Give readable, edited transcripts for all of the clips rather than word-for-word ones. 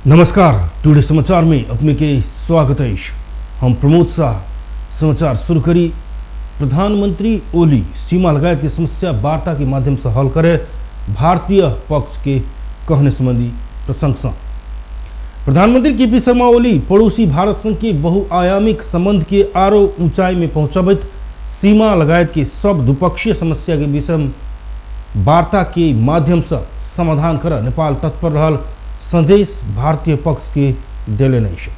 नमस्कार, टुडे समाचार में अपने के स्वागत है। हम प्रमोद शाह समाचार शुरू करी। प्रधानमंत्री ओली सीमा लगायत की समस्या वार्ता के माध्यम से हल करे, भारतीय पक्ष के कहने संबंधी प्रशंसा। प्रधानमंत्री केपी शर्मा ओली पड़ोसी भारत संग के बहुआयामिक संबंध के आरो ऊंचाई में पहुंचाबत सीमा लगायत के सब द्विपक्षीय समस्या के विषय वार्ता के माध्यम से समाधान कर नेपाल तत्पर रहल संदेश भारतीय पक्ष के देले नहीं है।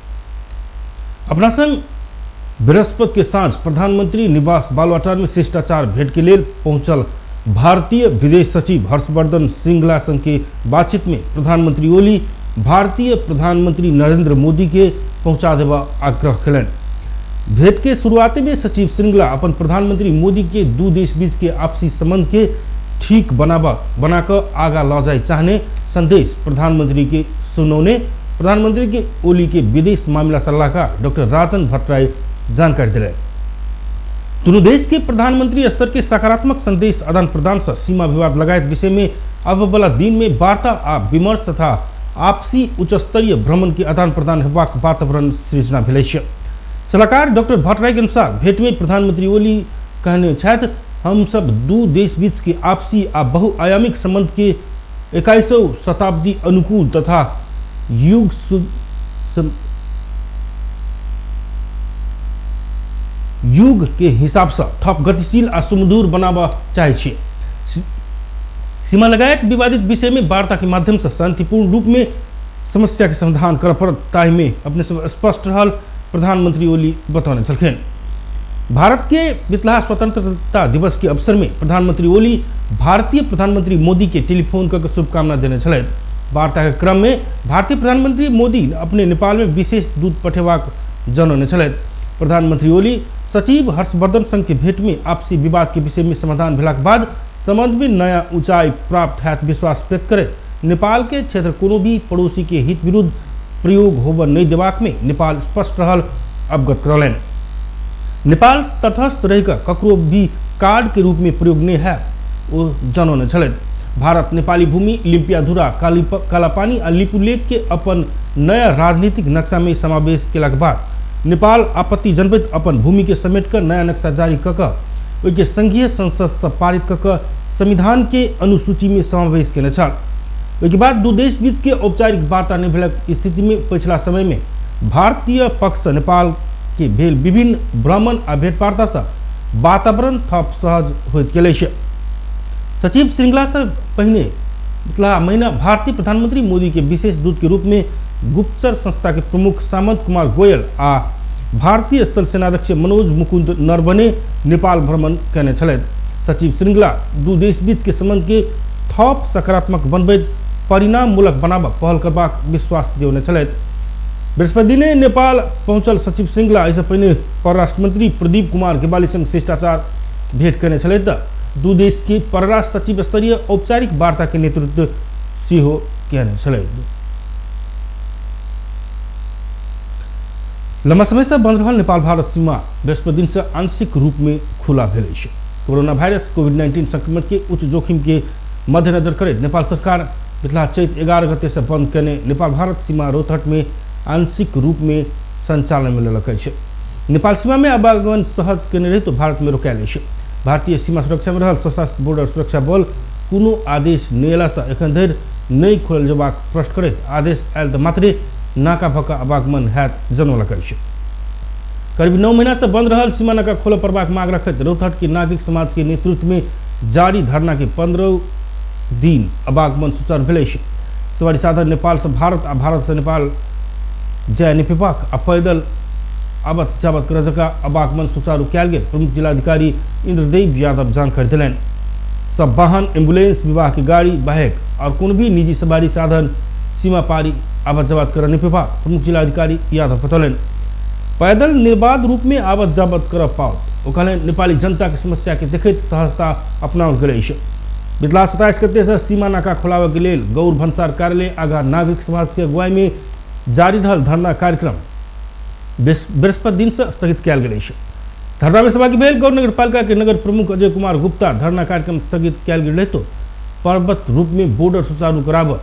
अपना संग बृहस्पति के सांझ प्रधानमंत्री निवास बालवाटार में शिष्टाचार भेंट के लिए पहुंचल भारतीय विदेश सचिव हर्षवर्धन श्रृंगला संग के बातचीत में प्रधानमंत्री ओली भारतीय प्रधानमंत्री नरेंद्र मोदी के पहुंचा देवा आग्रह कलन। भेंट के शुरुआत में सचिव श्रृंगला अपन प्रधानमंत्री मोदी के दू देश बीच के आपसी संबंध के ठीक बनाकर आगा ला जाए चाहने संदेश प्रधानमंत्री के सुनौने। प्रधानमंत्री के ओली के विदेश मामला सलाहकार डॉक्टर राजन भट्टराई जानकारी दिले। दोनों देश के प्रधानमंत्री स्तर के सकारात्मक संदेश आदान प्रदान से सीमा विवाद लगायत विषय में अब वाला दिन में वार्ता आ विमर्श तथा आपसी उच्च स्तरीय भ्रमण के आदान प्रदान हेबाक वातावरण सृजना भेल छै। सलाहकार डॉक्टर भट्टराई के अनुसार भेंट में प्रधानमंत्री ओली कहने छथि, हम सब दू देश बीच के आपसी आ बहुआयामिक संबंध के 21वीं शताब्दी अनुकूल तथा युग के हिसाब से थप गतिशील आ सुमधुर बनावा चाहे छे। सीमा लगायत विवादित विषय में वार्ता के माध्यम से शांतिपूर्ण रूप में समस्या के समाधान कर पड़त ताहि में अपने सब स्पष्ट रहल प्रधानमंत्री ओली बतौने छलखिन। भारत के बितला स्वतंत्रता दिवस के अवसर में प्रधानमंत्री ओली भारतीय प्रधानमंत्री मोदी के टेलीफोन कर शुभकामना देने छले। वार्ता के क्रम में भारतीय प्रधानमंत्री मोदी अपने नेपाल में विशेष दूत पठेबाक जनौने छले। प्रधानमंत्री ओली सचिव हर्षवर्धन संग के भेंट में आपसी विवाद के विषय में समाधान भेलाक बाद संबंध में नया ऊंचाई प्राप्त हैत विश्वास व्यक्त करे। नेपाल के क्षेत्र कोनो भी पड़ोसी के हित विरुद्ध प्रयोग होबे नहीं देबाक में नेपाल स्पष्ट रहल अवगत करौलन। नेपाल तटस्थ रहकर ककरो भी कार्ड के रूप में प्रयोग नहीं है वो जनौने छले। भारत नेपाली भूमि लिम्पियाधुरा कालापानी आ लिपुलेख के अपन नया राजनीतिक नक्शा में समावेश केलाक बाद नेपाल आपत्ति जनबैत अपन भूमि के समेट कर नया नक्शा जारी कऽ के संघीय संसद से पारित कऽ संविधान के अनुसूची में समावेश केने छल। ओहिके बाद दू देश बीच के औपचारिक वार्ता नहि भेलक स्थिति में पिछला समय में भारतीय पक्ष से नेपाल के भेल विभिन्न भ्रमण आ भेंटवार्ता से वातावरण थप सहज होइत गेलै छै। सचिव श्रृंगला से पहिने पिछला महीना भारतीय प्रधानमंत्री मोदी के विशेष दूत के रूप में गुप्तचर संस्था के प्रमुख सामंत कुमार गोयल आ भारतीय स्थल सेनाध्यक्ष मनोज मुकुंद नरवणे नेपाल भ्रमण केने छलथि। सचिव श्रृंगला दू देश बीच के संबंध के थप सकारात्मक बनबैत परिणाममूलक बनाबक पहल करबाक विश्वास देने छलथि। बृहस्पति दिने नेपाल पहुंचल सचिव श्रृंगला इससे पहले परराष्ट्र मंत्री प्रदीप कुमार गेवाली संग शिष्टाचार भेंट करने छले। दू देश के परराष्ट्र सचिव स्तरीय औपचारिक वार्ता के नेतृत्व सेहो केने छले। लंबा समय से बंद रहल नेपाल भारत सीमा बृहस्पति दिन से आंशिक रूप में खुला भेल छै। कोरोना वायरस कोविड-19 संक्रमण के उच्च जोखिम के मद्देनजर करैत नेपाल सरकार पिछला चैत 11 गते से बंद केने नेपाल भारत सीमा रोहतट में आंशिक रूप में संचालन में ललक छै। नेपाल सीमा में आवागमन सहज केने रही तो भारत में रोकायल छै। भारतीय सीमा सुरक्षा में रहल सशस्त्र बॉर्डर सुरक्षा बल कोनो आदेश नहीं अयला से एखन धरि नहीं खोलल जेबाक प्रश्न करैत आदेश आयल तऽ मात्रे नाका भका आवागमन हैत जनौलक छै। करीब 9 महीना से बंद रहल सीमा नाका खोलऽ पड़बाक मांग रखैत रोहतट के नागरिक समाज के नेतृत्व में जारी धरना के 15 दिन आवागमन सुचारू भेलै छै। सवारी साधन नेपाल से भारत आ भारत से नेपाल जाय नहीं पेबाक आ पैदल आबत जाबत कर जगह आवागमन सुचारू कयल गेल प्रमुख जिलाधिकारी इंद्रदेव यादव जानकारी दिलनि। सब वाहन एम्बुलेंस विवाह की गाड़ी बाहेक और कोनो भी निजी सवारी साधन सीमा पारी आबत जाबत कर नहीं पेबाक प्रमुख जिलाधिकारी यादव बतौलनि। पैदल निर्बाध रूप में आबत जाबत कर पाओत ओ कहलनि। नेपाली जनता के समस्या के देखैत सहजता अपनाओल गेल छै। बितला 27 गते से सीमा नाका खोलाबे के लेल गौर भन्सार कार्यालय आगा नागरिक समाज के अगुवाई में जारी रहल धरना कार्यक्रम बृहस्पति दिन से स्थगित कयल गेल छै। धरना में सहभागी भेल गौर नगरपालिका के नगर प्रमुख अजय कुमार गुप्ता धरना कार्यक्रम स्थगित कयल गेल रहितो पर्वत रूप में बॉर्डर सुचारू कराबऽ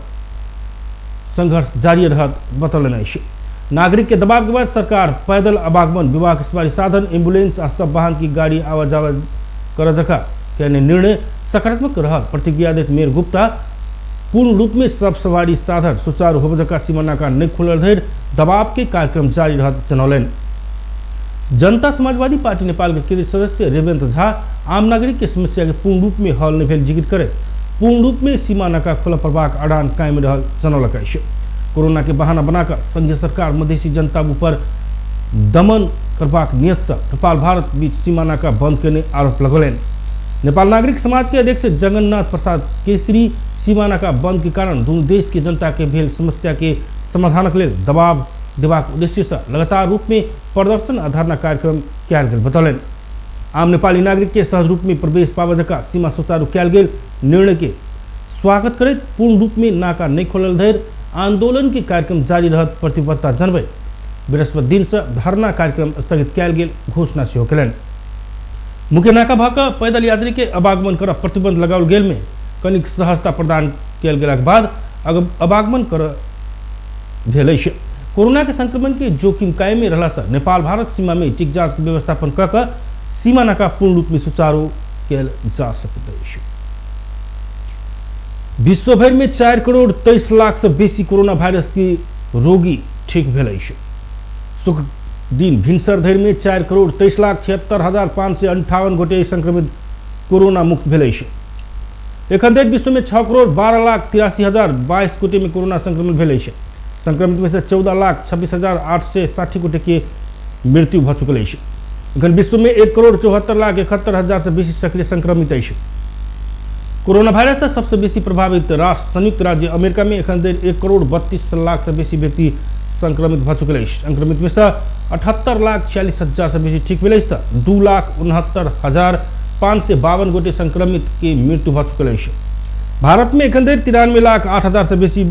संघर्ष जारी रहत बतौलन अछि। नागरिक के दबाव के बाद सरकार पैदल आवागमन, विवाह के सवारी साधन, एम्बुलेंस आ सब वाहन की गाड़ी आवाजाही कर जका के निर्णय सकारात्मक रहत प्रतिक्रिया देत मेयर गुप्ता पूर्ण रूप में सब सवारी साधन सुचारू होब जका सीमा नाका नहीं खुलल धरि दबाव के कार्यक्रम जारी रहत जनौलन। जनता समाजवादी पार्टी नेपाल के केंद्रीय सदस्य रेवंत झा आम नागरिक के समस्या के पूर्ण रूप में हल नहीं भेल जिक्र करे पूर्ण रूप में सीमा नाका खुला प्रवाह अड़ान कायम रहल जनौलक अछि। कोरोना के बहाना बनाकर संघीय सरकार मधेसी जनता ऊपर दमन करबाक नियत से नेपाल भारत बीच सीमा नाका बंद करने आरोप लगौलन। नेपाल नागरिक समाज के अध्यक्ष जगन्नाथ प्रसाद केसरी सीमा नाका बंद के कारण दोनों देश के जनता के भेल समस्या के समाधानक लेल दबाव देबाक उद्देश्य से लगातार रूप में प्रदर्शन आ धरना कार्यक्रम कयल गेल बतौलन। आम नेपाली नागरिक के सहज रूप में प्रवेश पाबय जका सीमा सुचारू कयल गेल निर्णय के स्वागत करैत पूर्ण रूप में नाका नहीं खोलल धरि आंदोलन के कार्यक्रम जारी रहत प्रतिबद्धता जनबैत बृहस्पति दिन से धरना कार्यक्रम स्थगित कयल गेल घोषणा सेहो कयलनि। मुख्य नाका भऽ कऽ पैदल यात्री के आवागमन करब प्रतिबंध लगाओल गेल में कनिक सहजता प्रदान कयल गेलाक बाद आवागमन कर भेल अछि। कोरोना के संक्रमण के जोखिम कायम में रहला से नेपाल भारत सीमा में टीक जांच के व्यवस्थापन कऽ कऽ सीमा नाका पूर्ण रूप में सुचारू कयल जा सकैत अछि। विश्व भर में 4 करोड़ 23 लाख से बेसी कोरोना वायरस के रोगी ठीक भेल अछि। शुक्र दिन भिनसर धरि में 4 करोड़ 23 लाख 76,558 गोटे संक्रमित कोरोना मुक्त भेल अछि। एखन धरि विश्व में 6 करोड़ 12 लाख 83,022 गोटे में कोरोना संक्रमण भेल अछि। संक्रमित में से 14 लाख 26,860 गोटे के मृत्यु भऽ चुकल अछि। एखन विश्व में 1 करोड़ 74 लाख 71,000 से बेसी सक्रिय संक्रमित अछि। कोरोना वायरस से सबसे बेसी प्रभावित राष्ट्र संयुक्त राज्य अमेरिका में एखन धरि 1 करोड़ 32 लाख से बेसी व्यक्ति संक्रमित भऽ चुकल अछि। संक्रमित में से 78 लाख 46,000 से बेसी ठीक भेल अछि। 2,69,552 गोटे संक्रमित के मृत्यु भऽ चुकल अछि। भारत में एखन धरि 93 लाख 8,000 से बेसी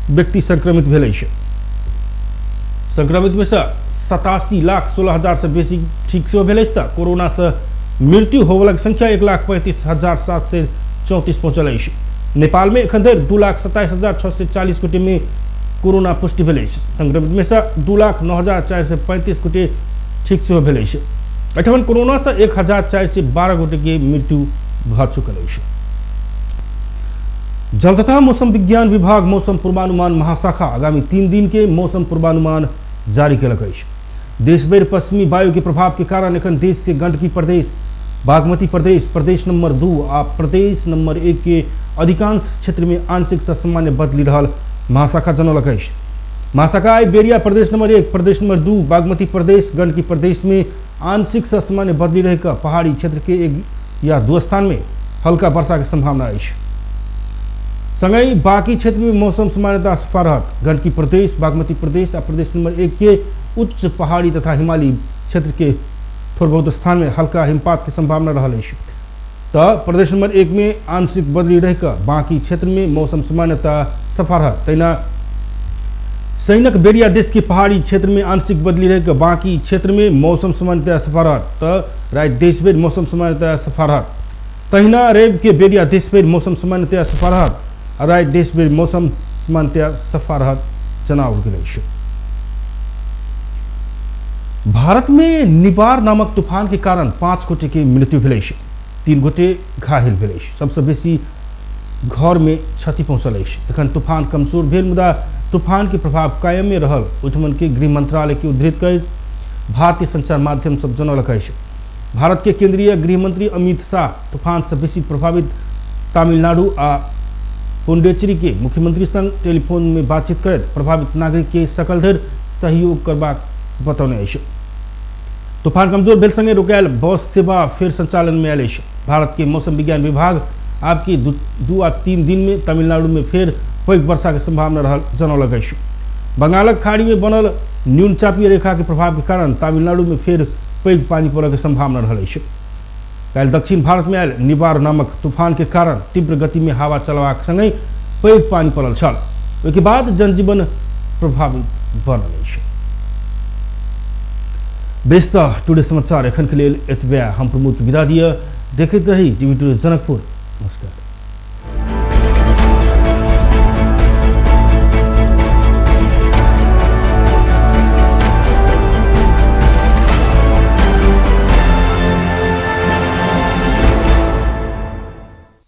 व्यक्ति संक्रमित भेल अछि। संक्रमित में से 87 लाख 16,000 से बेसी ठीक सेहो भेल अछि। कोरोना से मृत्यु होबयवला संख्या 1,35,734 पहुंचल अछि। नेपाल में एखन धरि 2,27,640 गोटे में कोरोना पुष्टि भेल अछि। संक्रमित में से 2,09,435 गोटे ठीक सेहो भेल अछि। एठमन कोरोना से 1,412 गोटे के मृत्यु भऽ चुकल अछि। जल तथा मौसम विज्ञान विभाग मौसम पूर्वानुमान महाशाखा आगामी 3 दिन के मौसम पूर्वानुमान जारी कयलक अछि। देश भरि पश्चिमी वायु के प्रभाव के कारण एखन देश के गंडकी प्रदेश, बागमती प्रदेश, प्रदेश नंबर 2 आ प्रदेश नंबर 1 के अधिकांश क्षेत्र में आंशिक से सामान्य बदली रहल महाशाखा जनौलक अछि। महाशाखा आइ बेरिया प्रदेश नंबर 1, प्रदेश नंबर 2, बागमती प्रदेश, गंडकी प्रदेश में आंशिक से सामान्य बदली रह कऽ पहाड़ी क्षेत्र के 1 या 2 स्थान में हल्का वर्षा के संभावना अछि। संगहि बाकी क्षेत्र में मौसम सामान्यतः साफ रहत। गंडकी प्रदेश, बागमती प्रदेश और प्रदेश नंबर 1 के उच्च पहाड़ी तथा हिमालयी क्षेत्र के थोड़ बहुत स्थान में हल्का हिमपात की संभावना रहल अछि। तो प्रदेश नंबर 1 में आंशिक बदली रह कऽ बाकी क्षेत्र में मौसम सामान्यतः साफ रहत। तहिना सैनक बेरिया देश के पहाड़ी क्षेत्र में आंशिक बदली रह कऽ बाकी क्षेत्र में मौसम सामान्यतः साफ रहत। तो राज्य देश भरि मौसम सामान्यतः साफ रहत। तहिना रेव के बेरिया देश भरि मौसम सामान्यतः साफ रहत। राज्य देश भरि मौसम सामान्यतः साफ रहत जनाओल गेल अछि। भारत में निपार नामक तूफान के कारण 5 गोटे के मृत्यु भेल अछि। 3 गोटे घायल भेल अछि। सबसे बेसी घर में क्षति पहुंचल अछि। एखन तूफान कमजोर भेल मुदा तूफान के प्रभाव कायम में रहल ओहिठमन के गृह मंत्रालय के उद्धृत करैत भारतीय संचार माध्यम सब जनौलक अछि। भारत के केंद्रीय गृह मंत्री अमित शाह तूफान से बेसी प्रभावित तमिलनाडु आ पुडुचेरी के मुख्यमंत्री संग टेलीफोन में बातचीत करैत प्रभावित नागरिक के सकल धरि सहयोग करबाक बतौने अछि। तूफान कमजोर भेल संगे रोकायल बस सेवा फेर संचालन में आयल अछि। भारत के मौसम विज्ञान विभाग आब की 2 आ 3 दिन में तमिलनाडु में फेर पैघ वर्षा के संभावना रहल जनौलक अछि। बंगालक खाड़ी में बनल न्यून चापीय रेखा के प्रभाव के कारण तमिलनाडु में फेर पैघ पानी पड़य के संभावना रहल अछि। काल्हि दक्षिण भारत में आयल निपार नामक तूफान के कारण तीव्र गति में हवा चलबाक संगे पैघ पानी पड़ल छल। ओहि के बाद जनजीवन प्रभावित बनल अछि। बेस्ता टुडे समाचार एखन के लेल एतबे। हम प्रमोद विदा दिय। देखैत रही टीवी टुडे जनकपुर। नमस्कार।